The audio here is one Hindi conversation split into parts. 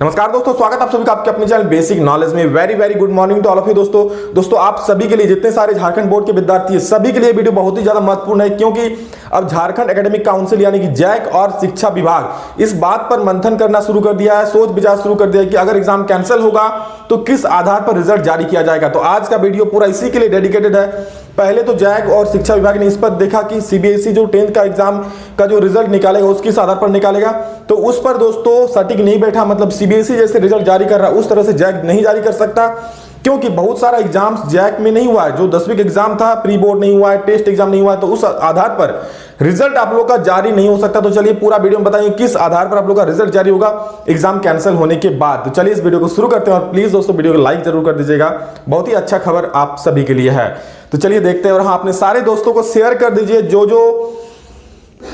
नमस्कार दोस्तों, स्वागत आप सभी का आपके अपने चैनल बेसिक नॉलेज में। Very very good morning to all of you दोस्तों आप सभी के लिए, जितने सारे झारखंड बोर्ड के विद्यार्थी हैं, सभी के लिए वीडियो बहुत ही ज्यादा महत्वपूर्ण है, क्योंकि अब झारखंड एकेडमिक काउंसिल यानी कि जैक और शिक्षा विभाग इस बात पर मंथन करना शुरू कर दिया है, सोच विचार शुरू कर दिया है कि अगर एग्जाम कैंसिल होगा तो किस आधार पर रिजल्ट जारी किया जाएगा। तो आज का वीडियो पूरा इसी के लिए डेडिकेटेड है। पहले तो जैक और शिक्षा विभाग ने इस पर देखा कि सीबीएसई जो 10th का एग्जाम का जो रिजल्ट निकालेगा उसके आधार पर निकालेगा, तो उस पर दोस्तों सटीक नहीं बैठा। मतलब सीबीएसई जैसे रिजल्ट जारी कर रहा है उस तरह से जैक नहीं जारी कर सकता, क्योंकि बहुत सारा एग्जाम्स जैक में नहीं हुआ है। जो 10वीं का एग्जाम था, प्री बोर्ड नहीं हुआ है, टेस्ट एग्जाम नहीं हुआ है, तो उस आधार पर रिजल्ट आप लोग का जारी नहीं हो सकता। तो चलिए पूरा वीडियो में बताएंगे किस आधार पर आप लोग का रिजल्ट जारी होगा एग्जाम कैंसिल होने के बाद। तो चलिए इस वीडियो को शुरू करते हैं और प्लीज दोस्तों वीडियो को लाइक जरूर कर दीजिएगा, बहुत ही अच्छा खबर आप सभी के लिए है। तो चलिए देखते हैं, और हाँ अपने सारे दोस्तों को शेयर कर दीजिए जो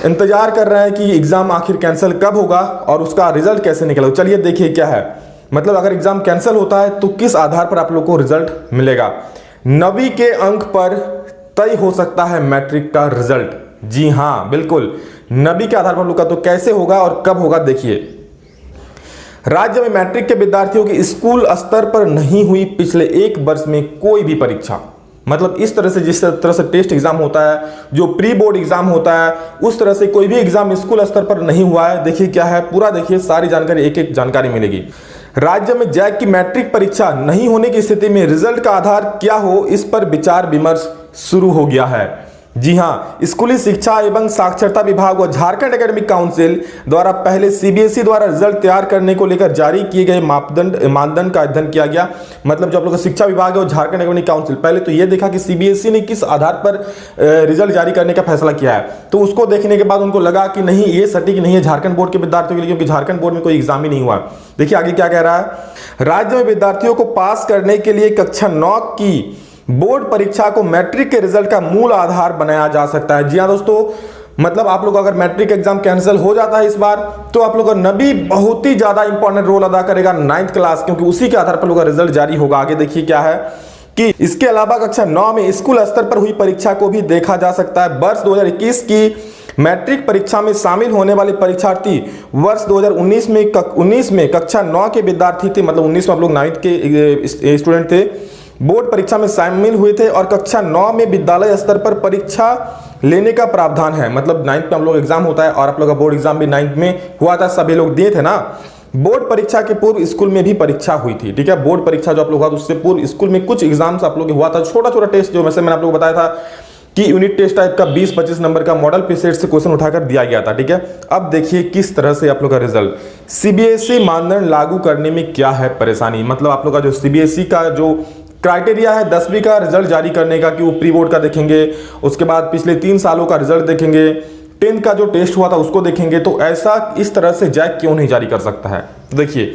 इंतजार कर रहे हैं कि एग्जाम आखिर कैंसिल कब होगा और उसका रिजल्ट कैसे निकलेगा। चलिए देखिए क्या है, मतलब अगर एग्जाम कैंसिल होता है तो किस आधार पर आप लोग को रिजल्ट मिलेगा। 9वीं के अंक पर तय हो सकता है मैट्रिक का रिजल्ट। जी हां बिल्कुल, 9वीं के आधार पर लोग का। तो कैसे होगा और कब होगा देखिए। राज्य में मैट्रिक के विद्यार्थियों की स्कूल स्तर पर नहीं हुई पिछले 1 वर्ष में कोई भी परीक्षा, मतलब इस तरह से जिस तरह से टेस्ट एग्जाम होता है, जो प्री बोर्ड एग्जाम होता है, उस तरह से कोई भी एग्जाम स्कूल स्तर पर नहीं हुआ है। देखिए क्या है, पूरा देखिए, सारी जानकारी एक एक जानकारी मिलेगी। राज्य में जैक की मैट्रिक परीक्षा नहीं होने की स्थिति में रिजल्ट का आधार क्या हो, इस पर विचार विमर्श शुरू हो गया है। जी हां, स्कूली शिक्षा एवं साक्षरता विभाग और झारखंड एकेडमिक काउंसिल द्वारा पहले सीबीएसई द्वारा रिजल्ट तैयार करने को लेकर जारी किए गए मानदंड का अध्ययन किया गया। मतलब जो आप लोग का शिक्षा विभाग है और झारखंड एकेडमिक काउंसिल, पहले तो यह देखा कि सीबीएसई ने किस आधार पर रिजल्ट जारी करने का फैसला किया है। तो उसको देखने के बाद उनको लगा कि नहीं, ये सटीक नहीं है झारखंड बोर्ड के विद्यार्थियों के लिए, क्योंकि झारखंड बोर्ड में कोई एग्जाम ही नहीं हुआ। देखिए आगे क्या कह रहा है। राज्य में विद्यार्थियों को पास करने के लिए कक्षा 9 की बोर्ड परीक्षा को मैट्रिक के रिजल्ट का मूल आधार बनाया जा सकता है। जी हां दोस्तों, मतलब आप लोग अगर मैट्रिक एग्जाम कैंसिल हो जाता है इस बार, तो आप लोग का 9वीं बहुत ही ज्यादा इंपॉर्टेंट रोल अदा करेगा, 9th क्लास, क्योंकि उसी के आधार पर लोग का रिजल्ट जारी होगा। आगे देखिए क्या है कि इसके अलावा कक्षा 9 में स्कूल स्तर पर हुई परीक्षा को भी देखा जा सकता है। वर्ष 2021 की मैट्रिक परीक्षा में शामिल होने वाले परीक्षार्थी वर्ष 2019 में कक्षा 9 के विद्यार्थी थे, मतलब 19 में आप लोग 9th के स्टूडेंट थे, बोर्ड परीक्षा में शामिल हुए थे, और कक्षा 9 में विद्यालय स्तर पर परीक्षा लेने का प्रावधान है। मतलब 9th में हम लोग एग्जाम होता है और आप लोग का बोर्ड एग्जाम भी 9th में हुआ था, सभी लोग दिए थे ना। बोर्ड परीक्षा के पूर्व स्कूल में भी परीक्षा हुई थी, ठीक है। बोर्ड परीक्षा जो आप लोग हुआ उससे पूर्व स्कूल में कुछ एग्जाम्स आप लोग हुआ था, छोटा छोटा टेस्ट, जो मैंने आप लोग बताया था कि यूनिट टेस्ट टाइप का 20-25 नंबर का मॉडल पीसेट से क्वेश्चन उठाकर दिया गया था, ठीक है। अब देखिए किस तरह से आप लोग का रिजल्ट। सीबीएसई मानदंड लागू करने में क्या है परेशानी, मतलब आप लोग का जो सीबीएसई का जो क्राइटेरिया है 10वीं का रिजल्ट जारी करने का, कि वो प्री बोर्ड का देखेंगे, उसके बाद पिछले 3 सालों का रिजल्ट देखेंगे, 10th का जो टेस्ट हुआ था उसको देखेंगे, तो ऐसा इस तरह से जैक क्यों नहीं जारी कर सकता है। तो देखिए,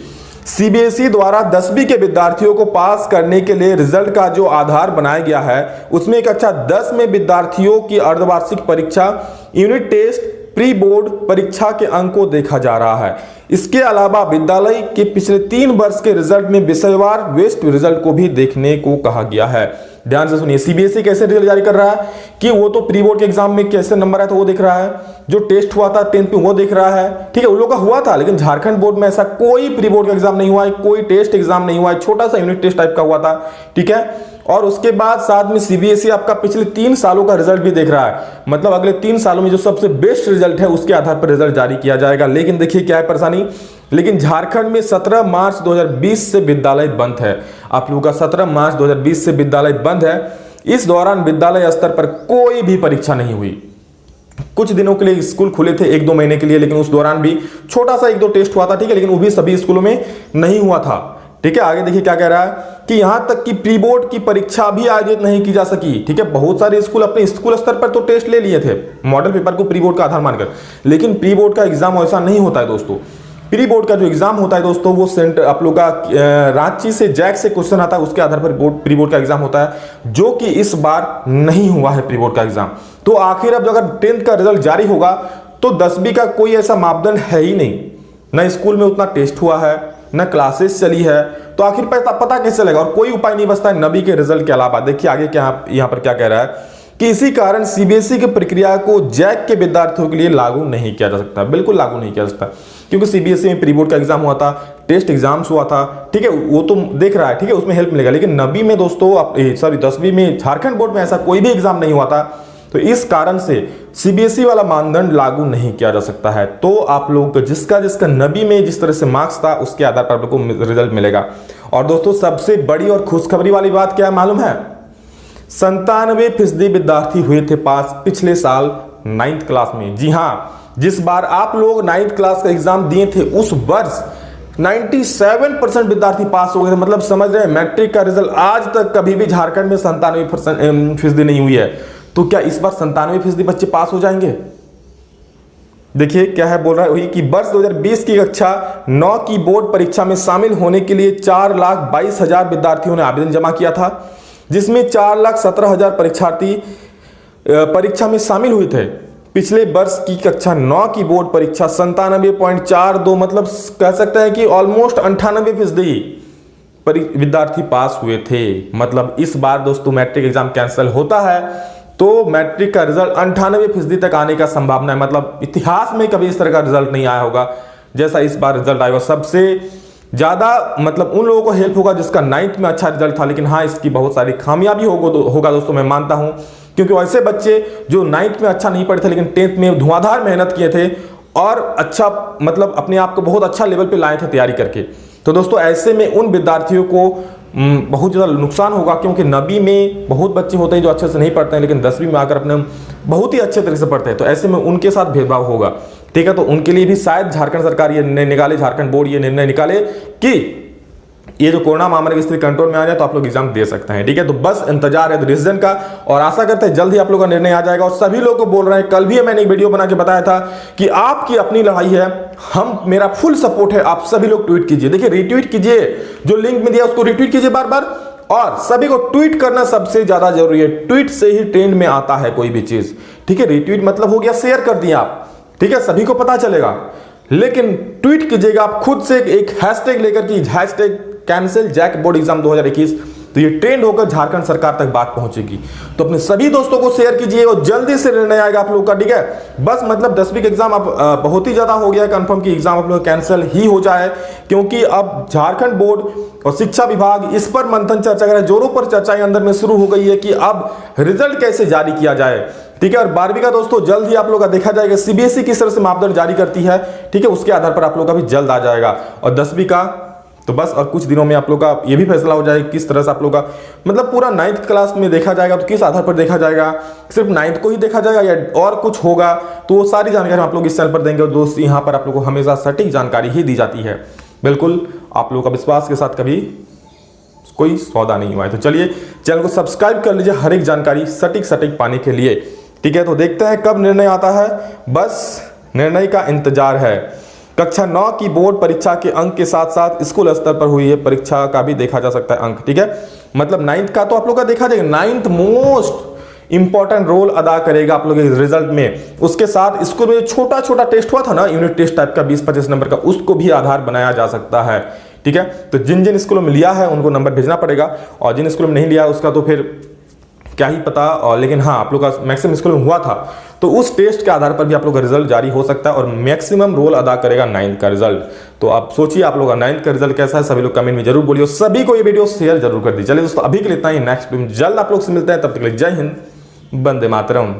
सीबीएसई द्वारा 10वीं के विद्यार्थियों को पास करने के लिए रिजल्ट का जो आधार बनाया गया है, उसमें कक्षा 10 में विद्यार्थियों की अर्धवार्षिक परीक्षा, यूनिट टेस्ट, प्री बोर्ड परीक्षा के अंक को देखा जा रहा है। इसके अलावा विद्यालय के पिछले 3 वर्ष के रिजल्ट में विषयवार वेस्ट रिजल्ट को भी देखने को कहा गया है। ध्यान से सुनिए, सीबीएसई कैसे रिजल्ट जारी कर रहा है कि वो तो प्री बोर्ड के एग्जाम में कैसे नंबर आया था वो देख रहा है, जो टेस्ट हुआ था 10th में वो देख रहा है, ठीक है, उन लोग का हुआ था। लेकिन झारखंड बोर्ड में ऐसा कोई प्री बोर्ड का एग्जाम नहीं हुआ है, कोई टेस्ट एग्जाम नहीं हुआ है, छोटा सा यूनिट टेस्ट टाइप का हुआ था, ठीक है। और उसके बाद साथ में सीबीएसई आपका पिछले 3 सालों का रिजल्ट भी देख रहा है, मतलब अगले 3 सालों में जो सबसे बेस्ट रिजल्ट है उसके आधार पर रिजल्ट जारी किया जाएगा। लेकिन देखिए क्या है परेशानी, लेकिन झारखंड में 17 मार्च 2020 से विद्यालय बंद है। आप लोगों का 17 मार्च 2020 से विद्यालय बंद है। इस दौरान विद्यालय स्तर पर कोई भी परीक्षा नहीं हुई। कुछ दिनों के लिए स्कूल खुले थे, 1-2 महीने के लिए, लेकिन उस दौरान भी छोटा सा 1-2 टेस्ट हुआ था, ठीक है, लेकिन वो भी सभी स्कूलों में नहीं हुआ था, ठीक है। आगे देखिए क्या कह रहा है कि यहां तक कि प्री बोर्ड की परीक्षा भी आयोजित नहीं की जा सकी, ठीक है। बहुत सारे स्कूल अपने स्कूल स्तर पर तो टेस्ट ले लिए थे मॉडल पेपर को प्री बोर्ड का आधार मानकर, लेकिन प्री बोर्ड का एग्जाम ऐसा नहीं होता है दोस्तों। प्री बोर्ड का जो एग्जाम होता है दोस्तों, वो सेंटर आप लोग का रांची से जैक से क्वेश्चन आता है, उसके आधार पर प्री बोर्ड का एग्जाम होता है, जो कि इस बार नहीं हुआ है प्री बोर्ड का एग्जाम। तो आखिर अब अगर 10th का रिजल्ट जारी होगा तो 10वीं का कोई ऐसा मापदंड है ही नहीं, ना स्कूल में उतना टेस्ट हुआ है, ना क्लासेस चली है, तो आखिर पता कैसे चलेगा। और कोई उपाय नहीं बचता है 9वीं के रिजल्ट के अलावा। देखिए आगे क्या यहाँ पर क्या कह रहा है कि इसी कारण सीबीएसई की प्रक्रिया को जैक के विद्यार्थियों के लिए लागू नहीं किया जा सकता, बिल्कुल लागू नहीं किया जा सकता, क्योंकि सीबीएसई में प्री बोर्ड का एग्जाम हुआ था, टेस्ट एग्जाम्स हुआ था, ठीक है, वो तो देख रहा है, ठीक है, उसमें हेल्प मिलेगा। लेकिन 9वीं में दोस्तों, सॉरी 10वीं में झारखंड बोर्ड में ऐसा कोई भी एग्जाम नहीं हुआ था, तो इस कारण से सीबीएसई वाला मानदंड लागू नहीं किया जा सकता है। तो आप लोगों को जिसका 9वीं में जिस तरह से मार्क्स था उसके आधार पर आप लोगों को रिजल्ट मिलेगा। और दोस्तों सबसे बड़ी और खुशखबरी वाली बात क्या है मालूम है? 97% विद्यार्थी हुए थे पास पिछले साल 9th क्लास में। जी हाँ, जिस बार आप लोग 9th क्लास का एग्जाम दिए थे उस वर्ष 97% विद्यार्थी पास हो गए थे। मतलब समझ रहे हैं, मैट्रिक का रिजल्ट आज तक कभी भी झारखंड में 97% नहीं हुई है। तो क्या इस बार 97% बच्चे पास हो जाएंगे? देखिए क्या है, बोल रहा है कि वर्ष 2020 की कक्षा 9 की बोर्ड परीक्षा में शामिल होने के लिए 4,22,000 विद्यार्थियों ने आवेदन जमा किया था, जिसमें 4,17,000 परीक्षार्थी परीक्षा में शामिल हुए थे। पिछले वर्ष की कक्षा 9 की बोर्ड परीक्षा 97.42, मतलब कह सकते हैं कि ऑलमोस्ट 98% विद्यार्थी पास हुए थे। मतलब इस बार दोस्तों मैट्रिक एग्जाम कैंसिल होता है तो मैट्रिक का रिजल्ट 98% तक आने का संभावना है। मतलब इतिहास में कभी इस तरह का रिजल्ट नहीं आया होगा जैसा इस बार रिजल्ट आएगा। सबसे ज्यादा मतलब उन लोगों को हेल्प होगा जिसका 9th में अच्छा रिजल्ट था। लेकिन हाँ, इसकी बहुत सारी खामियां भी होगा दोस्तों, मैं मानता हूं, क्योंकि वैसे बच्चे जो 9th में अच्छा नहीं पढ़े थे लेकिन 10th में धुआंधार मेहनत किए थे और अच्छा मतलब अपने आप को बहुत अच्छा लेवल पे लाए थे तैयारी करके। तो दोस्तों ऐसे में उन विद्यार्थियों को बहुत ज़्यादा नुकसान होगा, क्योंकि 9वीं में बहुत बच्चे होते हैं जो अच्छे से नहीं पढ़ते हैं लेकिन 10वीं में आकर अपने बहुत ही अच्छे तरीके से पढ़ते हैं। तो ऐसे में उनके साथ भेदभाव होगा, ठीक है। तो उनके लिए भी शायद झारखंड सरकार ये निर्णय निकाले, झारखंड बोर्ड ये निर्णय निकाले कि ये जो कोरोना महामारी की स्थिति कंट्रोल में आ जाए तो आप लोग एग्जाम दे सकते हैं, ठीक है। तो बस इंतजार है डिसीजन का और आशा करते हैं जल्द ही आप लोगों का निर्णय आ जाएगा। और सभी लोग को बोल रहे हैं, कल भी मैंने एक वीडियो बना के बताया था कि आपकी अपनी लड़ाई है, मेरा फुल सपोर्ट है, आप सभी लोग ट्वीट कीजिए। देखिए रिट्वीट कीजिए, जो लिंक में दिया उसको रिट्वीट कीजिए बार बार, और सभी को ट्वीट करना सबसे ज्यादा जरूरी है। ट्वीट से ही ट्रेंड में आता है कोई भी चीज, ठीक है। रिट्वीट मतलब हो गया शेयर कर दिया आप, ठीक है, सभी को पता चलेगा। लेकिन ट्वीट कीजिएगा आप खुद से एक हैशटैग लेकर कि hashtag cancel JAC board exam 2021, तो ये ट्रेंड होकर झारखंड सरकार तक बात पहुंचेगी। तो अपने सभी दोस्तों को शेयर कीजिए और जल्दी से निर्णय आएगा आप लोगों का, ठीक है। बस मतलब 10वीं का एग्जाम अब बहुत ही ज्यादा हो गया कंफर्म कि एग्जाम आप लोग कैंसिल ही हो जाए, क्योंकि अब झारखंड बोर्ड और शिक्षा विभाग इस पर मंथन चर्चा कर रहे हैं, जोरों पर चर्चाएं अंदर में शुरू हो गई है कि अब रिजल्ट कैसे जारी किया जाए, ठीक है। और 12वीं का दोस्तों जल्द ही आप लोग का देखा जाएगा सीबीएसई किस तरह से मापदंड जारी करती है, ठीक है, उसके आधार पर आप लोग का भी जल्द आ जाएगा। और 10वीं का तो बस और कुछ दिनों में आप लोग का ये भी फैसला हो जाएगा किस तरह से आप लोग का मतलब पूरा 9th क्लास में देखा जाएगा, तो किस आधार पर देखा जाएगा, सिर्फ 9th को ही देखा जाएगा या और कुछ होगा, तो वो सारी जानकारी आप लोग इस चैनल पर देंगे। और दोस्त यहाँ पर आप लोग को हमेशा सटीक जानकारी ही दी जाती है, बिल्कुल आप लोग का विश्वास के साथ कभी कोई सौदा नहीं हुआ है। तो चलिए चैनल को सब्सक्राइब कर लीजिए हर एक जानकारी सटीक पाने के लिए, ठीक है। तो देखते हैं कब निर्णय आता है, बस निर्णय का इंतजार है। कक्षा 9 की बोर्ड परीक्षा के अंक के साथ साथ स्कूल स्तर पर हुई है परीक्षा का भी देखा जा सकता है अंक, ठीक है। मतलब 9th का तो आप लोग का देखा जाएगा, 9th मोस्ट इंपॉर्टेंट रोल अदा करेगा आप लोग के रिजल्ट में। उसके साथ स्कूल में छोटा छोटा टेस्ट हुआ था ना, यूनिट टेस्ट टाइप का 20-25 नंबर का, उसको भी आधार बनाया जा सकता है, ठीक है। तो जिन जिन स्कूलों में लिया है उनको नंबर भेजना पड़ेगा, और जिन स्कूलों में नहीं लिया उसका तो फिर क्या ही पता। और लेकिन हाँ, आप लोग का मैक्सिमम स्कूल में हुआ था तो उस टेस्ट के आधार पर भी आप लोग का रिजल्ट जारी हो सकता है, और मैक्सिमम रोल अदा करेगा 9th का रिजल्ट। तो आप सोचिए आप लोग का 9th का रिजल्ट कैसा है, सभी लोग कमेंट में जरूर बोलिए। सभी को ये वीडियो शेयर जरूर कर दीजिए। चलिए दोस्तों अभी के लिए इतना ही, नेक्स्ट जल्द आप लोग से मिलते हैं, तब तक के लिए जय हिंद, वंदे मातरम।